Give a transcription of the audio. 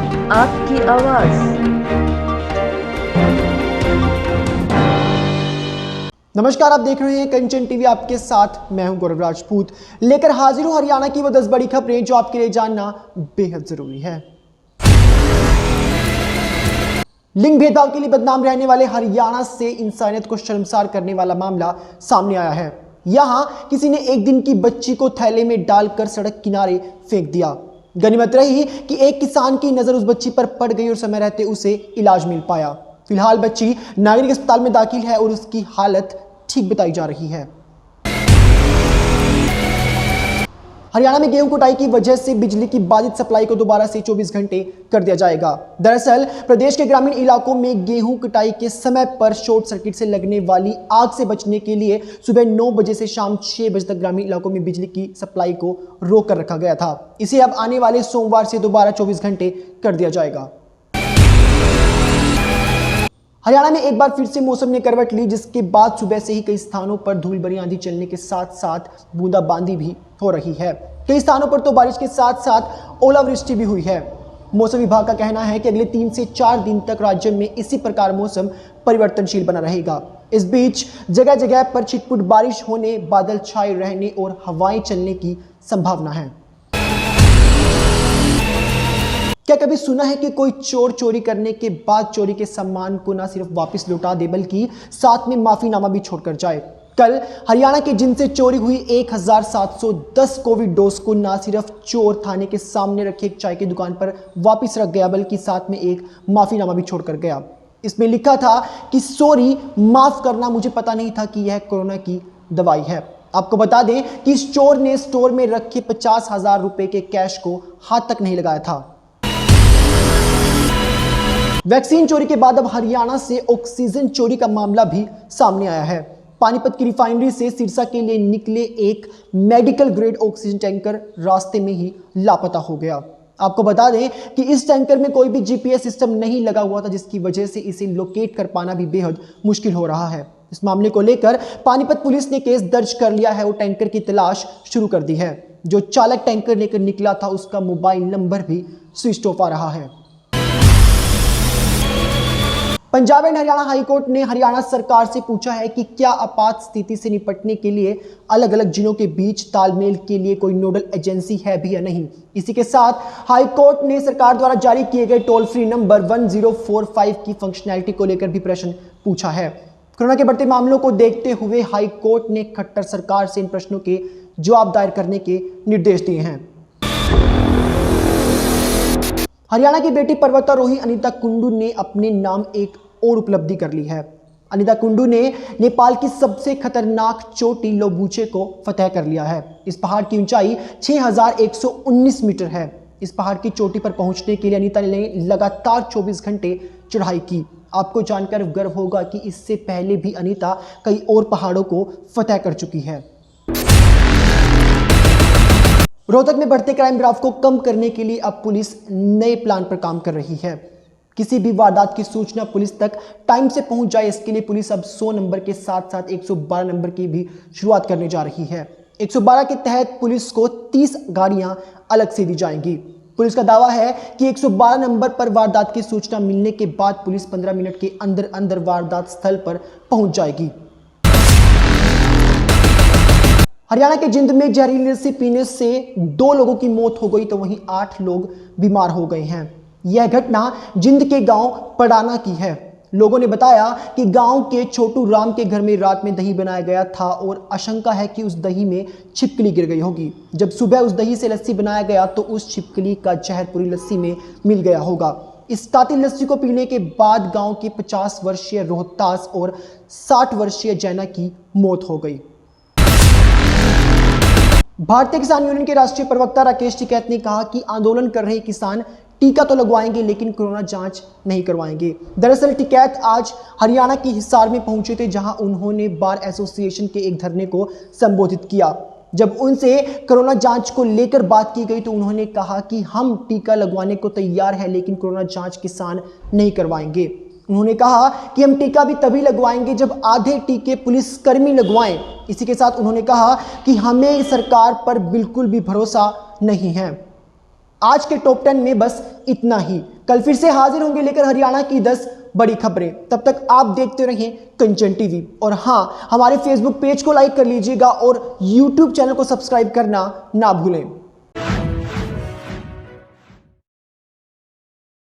आपकी आवाज। नमस्कार, आप देख रहे हैं कंचन टीवी। आपके साथ मैं हूं गौरव राजपूत, लेकर हाजिर हूं हरियाणा की वो 10 बड़ी खबरें जो आपके लिए जानना बेहद जरूरी है। लिंग भेदभाव के लिए बदनाम रहने वाले हरियाणा से इंसानियत को शर्मसार करने वाला मामला सामने आया है। यहां किसी ने एक दिन की बच्ची को थैले में डालकर सड़क किनारे फेंक दिया। गनीमत रही कि एक किसान की नजर उस बच्ची पर पड़ गई और समय रहते उसे इलाज मिल पाया। फिलहाल बच्ची नागरिक अस्पताल में दाखिल है और उसकी हालत ठीक बताई जा रही है। हरियाणा में गेहूं कटाई की वजह से बिजली की बाधित सप्लाई को दोबारा से 24 घंटे कर दिया जाएगा। दरअसल प्रदेश के ग्रामीण इलाकों में गेहूं कटाई के समय पर शॉर्ट सर्किट से लगने वाली आग से बचने के लिए सुबह 9 बजे से शाम 6 बजे तक ग्रामीण इलाकों में बिजली की सप्लाई को रोक कर रखा गया था। इसे अब आने वाले सोमवार से दोबारा 24 घंटे कर दिया जाएगा। हरियाणा में एक बार फिर से मौसम ने करवट ली, जिसके बाद सुबह से ही कई स्थानों पर धूल भरी आंधी चलने के साथ साथ बूंदाबांदी भी हो रही है। कई स्थानों पर तो बारिश के साथ साथ ओलावृष्टि भी हुई है। मौसम विभाग का कहना है कि अगले 3 से 4 दिन तक राज्य में इसी प्रकार मौसम परिवर्तनशील बना रहेगा। इस बीच जगह जगह पर छिटपुट बारिश होने, बादल छाए रहने और हवाएं चलने की संभावना है। क्या कभी सुना है कि कोई चोर चोरी करने के बाद चोरी के सामान को न सिर्फ वापस लौटा दे बल्कि साथ में माफीनामा भी छोड़कर जाए? कल हरियाणा के जिनसे चोरी हुई 1710 कोविड डोज को न सिर्फ चोर थाने के सामने रखे एक चाय की दुकान पर वापस रख गया बल्कि साथ में एक माफीनामा भी छोड़कर गया। इसमें लिखा था कि सॉरी, माफ करना, मुझे पता नहीं था कि यह कोरोना की दवाई है। आपको बता दें कि इस चोर ने स्टोर में रखे 50,000 रुपए के कैश को हाथ तक नहीं लगाया था। वैक्सीन चोरी के बाद अब हरियाणा से ऑक्सीजन चोरी का मामला भी सामने आया है। पानीपत की रिफाइनरी से सिरसा के लिए निकले एक मेडिकल ग्रेड ऑक्सीजन टैंकर रास्ते में ही लापता हो गया। आपको बता दें कि इस टैंकर में कोई भी जीपीएस सिस्टम नहीं लगा हुआ था, जिसकी वजह से इसे लोकेट कर पाना भी बेहद मुश्किल हो रहा है। इस मामले को लेकर पानीपत पुलिस ने केस दर्ज कर लिया है और टैंकर की तलाश शुरू कर दी है। जो चालक टैंकर लेकर निकला था उसका मोबाइल नंबर भी स्विच ऑफ आ रहा है। पंजाब एंड हरियाणा हाईकोर्ट ने हरियाणा सरकार से पूछा है कि क्या आपात स्थिति से निपटने के लिए अलग अलग जिलों के बीच तालमेल के लिए कोई नोडल एजेंसी है भी या नहीं। इसी के साथ हाईकोर्ट ने सरकार द्वारा जारी किए गए टोल फ्री नंबर 1045 की फंक्शनैलिटी को लेकर भी प्रश्न पूछा है। कोरोना के बढ़ते मामलों को देखते हुए हाईकोर्ट ने खट्टर सरकार से इन प्रश्नों के जवाब दायर करने के निर्देश दिए हैं। हरियाणा की बेटी पर्वतारोही अनिता कुंडू ने अपने नाम एक और उपलब्धि कर ली है। अनिता कुंडू ने नेपाल की सबसे खतरनाक चोटी लोबूचे को फतह कर लिया है। इस पहाड़ की ऊंचाई 6119 मीटर है। इस पहाड़ की चोटी पर पहुंचने के लिए अनिता ने लगातार 24 घंटे चढ़ाई की। आपको जानकर गर्व होगा कि इससे पहले भी अनिता कई और पहाड़ों को फतह कर चुकी है। रोहतक में बढ़ते क्राइम ग्राफ को कम करने के लिए अब पुलिस नए प्लान पर काम कर रही है। किसी भी वारदात की सूचना पुलिस तक टाइम से पहुंच जाए, इसके लिए पुलिस अब 100 नंबर के साथ साथ 112 नंबर की भी शुरुआत करने जा रही है। 112 के तहत पुलिस को 30 गाड़ियां अलग से दी जाएंगी। पुलिस का दावा है कि 112 नंबर पर वारदात की सूचना मिलने के बाद पुलिस 15 मिनट के अंदर अंदर वारदात स्थल पर पहुंच जाएगी। हरियाणा के जिंद में जहरीली लस्सी पीने से 2 लोगों की मौत हो गई तो वहीं 8 लोग बीमार हो गए हैं। यह घटना जिंद के गांव पड़ाना की है। लोगों ने बताया कि गांव के छोटू राम के घर में रात में दही बनाया गया था और आशंका है कि उस दही में छिपकली गिर गई होगी। जब सुबह उस दही से लस्सी बनाया गया तो उस छिपकली का जहर पूरी लस्सी में मिल गया होगा। इस कातिल लस्सी को पीने के बाद गांव के 50 वर्षीय रोहतास और 60 वर्षीय जैना की मौत हो गई। भारतीय किसान यूनियन के राष्ट्रीय प्रवक्ता राकेश टिकैत ने कहा कि आंदोलन कर रहे किसान टीका तो लगवाएंगे लेकिन कोरोना जांच नहीं करवाएंगे। दरअसल टिकैत आज हरियाणा की हिसार में पहुंचे थे, जहां उन्होंने बार एसोसिएशन के एक धरने को संबोधित किया। जब उनसे कोरोना जांच को लेकर बात की गई तो उन्होंने कहा कि हम टीका लगवाने को तैयार हैं लेकिन कोरोना जांच किसान नहीं करवाएंगे। उन्होंने कहा कि हम टीका भी तभी लगवाएंगे जब आधे टीके पुलिसकर्मी लगवाएं। इसी के साथ उन्होंने कहा कि हमें सरकार पर बिल्कुल भी भरोसा नहीं है। आज के टॉप 10 में बस इतना ही। कल फिर से हाजिर होंगे लेकर हरियाणा की 10 बड़ी खबरें। तब तक आप देखते रहें कंचन टीवी। और हाँ, हमारे फेसबुक पेज को लाइक कर लीजिएगा और यूट्यूब चैनल को सब्सक्राइब करना ना भूलें।